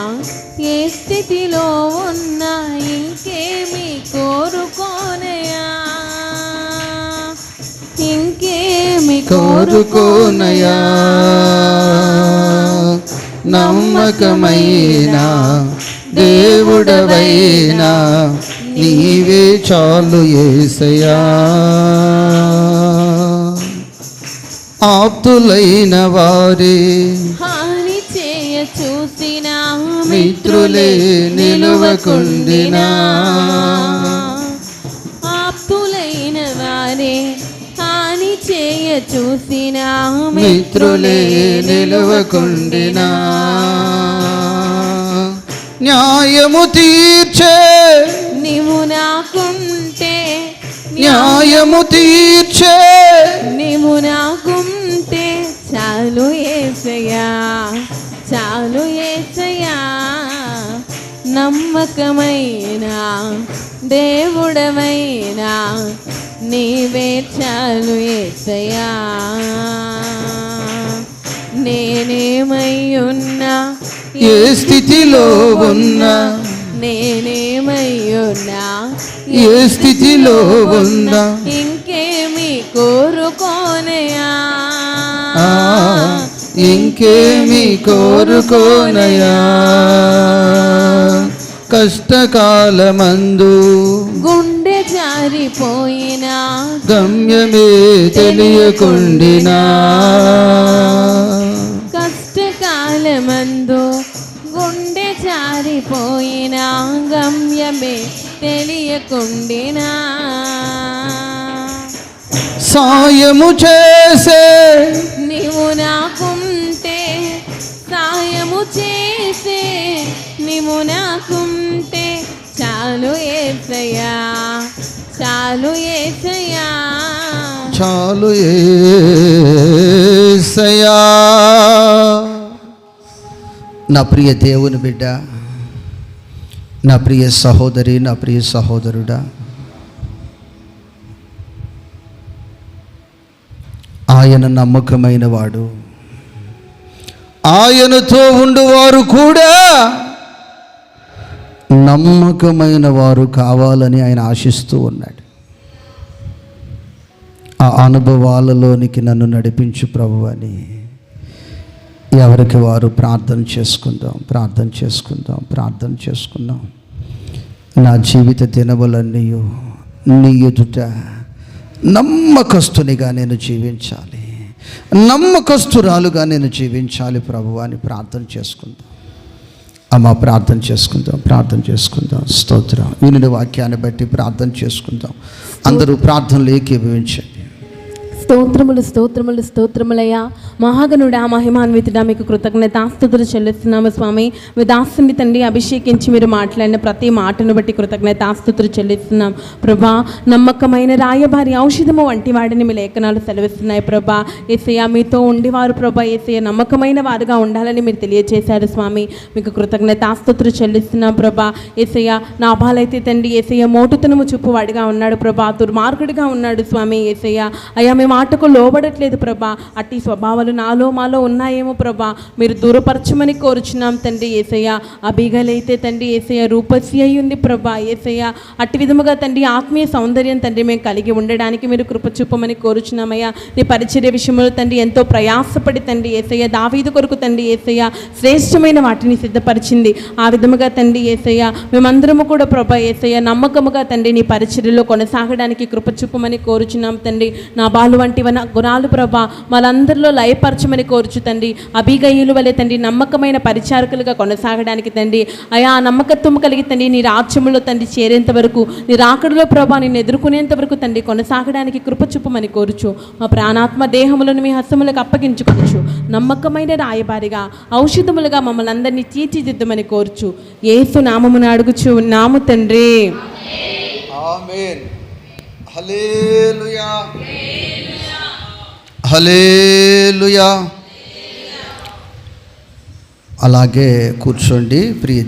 ఏ స్థితిలో ఉన్నా, ఇంకేమి కోరుకోనయా, ఇంకేమి కోరుకోనయా. నమ్మకమైన దేవుడవైనా నీవే చాలు యేసయ్యా. ఆప్తులైన వారే హాని చేయ చూసిన మిత్రులే నిలువకుండినా, ఆప్తులైన వారే హాని చేయ చూసిన మిత్రులే నిలువకుండినా, న్యాయము తీర్చే నీవు నాకుంటే, న్యాయము తీర్చే నీవు నాకుంటే చాలు యేసయ్యా, చాలు యేసయ్యా. నమ్మకమైన దేవుడవైనా నీవే చాలు యేసయ్యా. నేనేమై ఉన్నా, ఏ స్థితిలో ఉన్నా, నేనేమై ఉన్నా, ఏ స్థితిలో ఉన్నా, ఇంకేమి కోరుకోనయా, ఇంకేమి కోరుకోనయా. కష్టకాలమందు గుండె జారిపోయినా, గమ్యమే తెలియకుండినా, కష్టకాలమందు గుండె జారిపోయినా, గమ్యమే తెలియకుండినా, సాయము చేసే నీవు నాకుంటే, సాయము చేసే నీవు నాకుంటే చాలు యేసయ్యా, చాలు యేసయ్యా. చాలు యేసయ్యా. నా ప్రియ దేవుని బిడ్డ, నా ప్రియ సహోదరి, నా ప్రియ సహోదరుడా, ఆయన నమ్మకమైన వాడు. ఆయనతో ఉండువారు కూడా నమ్మకమైన వారు కావాలని ఆయన ఆశిస్తూ ఉన్నాడు. ఆ అనుభవాలలోనికి నన్ను నడిపించు ప్రభు అని ఎవరికి వారు ప్రార్థన చేసుకుందాం, ప్రార్థన చేసుకుందాం, ప్రార్థన చేసుకుందాం. నా జీవిత దినములన్నీ నీ ఎదుట నమ్మకస్తునిగా నేను జీవించాలి, నమ్మకస్తురాలుగా నేను జీవించాలి ప్రభు అని ప్రార్థన చేసుకుందాం. అమ్మ ప్రార్థన చేసుకుందాం, ప్రార్థన చేసుకుందాం. స్తోత్రం. వినిన వాక్యాన్ని బట్టి ప్రార్థన చేసుకుందాం. అందరూ ప్రార్థనలు ఏకీభవించండి. స్తోత్రములు, స్తోత్రములు, స్తోత్రములయ్యా. మహాగణుడా, మహిమాన్వితుడా, మీకు కృతజ్ఞతాస్తుతులు చెల్లిస్తున్నాము స్వామి. మీ దాసుని తండ్రి అభిషేకించి మీరు మాట్లాడిన ప్రతి మాటను బట్టి కృతజ్ఞతాస్తుతులు చెల్లిస్తున్నాం ప్రభా. నమ్మకమైన రాయబారి ఔషధము వంటి వాడిని మీ లేఖనాలు సెలవిస్తున్నాయి ప్రభా. యేసయ్య మీతో ఉండేవారు ప్రభా, యేసయ్య నమ్మకమైన వారుగా ఉండాలని మీరు తెలియజేశారు స్వామి. మీకు కృతజ్ఞతాస్తుతులు చెల్లిస్తున్నాం ప్రభా. యేసయ్య నాభాలైతే తండ్రి యేసయ్య మోటుతనము చూపువాడిగా ఉన్నాడు ప్రభా, దుర్మార్గుడిగా ఉన్నాడు స్వామి. యేసయ్య అయ్యా మీ మాటకు లోబడట్లేదు ప్రభా, అట్టి స్వభావాలు నాలో మాలో ఉన్నాయేమో ప్రభా, మీరు దూరపరచమని కోరుచున్నాం తండ్రి. యేసయ్య అబిగలైతే తండ్రి యేసయ్య రూపసి అయి ఉంది ప్రభా. యేసయ్య అట్టి విధముగా తండ్రి ఆత్మీయ సౌందర్యం తండ్రి మేము కలిగి ఉండడానికి మీరు కృప చూపమని కోరుచున్నామయ్యా. నీ పరిచర్య విషయంలో తండ్రి ఎంతో ప్రయాసపడి తండ్రి యేసయ్య దావీదు కొరకు తండ్రి యేసయ్య శ్రేష్టమైన వాటిని సిద్ధపరిచింది. ఆ విధముగా తండ్రి యేసయ్య మేమందరము కూడా ప్రభా యేసయ్య నమ్మకముగా తండ్రి నీ పరిచర్యలో కొనసాగడానికి కృప చూపమని కోరుచున్నాం తండ్రి. నా బాలు వంటి గుణాలు ప్రభా మనందరిలో లయపరచమని కోరుచు తండ్రి. అబిగయీలు వలె తండ్రి నమ్మకమైన పరిచారకులుగా కొనసాగడానికి తండ్రి అయా నమ్మకత్వం కలిగి తండ్రి నీ రాజ్యములో తండ్రి చేరేంత వరకు, నీ రాకడలో ప్రభా నేను ఎదుర్కొనేంత వరకు తండ్రి కొనసాగడానికి కృప చూపమని కోరుచు. మా ప్రాణాత్మ దేహములను మీ హస్తములకు అప్పగించుకోవచ్చు. నమ్మకమైన రాయబారిగా ఔషధములుగా మమ్మల్ని అందరినీ తీర్చిదిద్దమని కోరుచు. యేసు నామమున అడుగుచు ఉన్నాము తండ్రి. ఆమేన్. హల్లెలూయా, హల్లెలూయా. అలాగే కూర్చోండి ప్రియ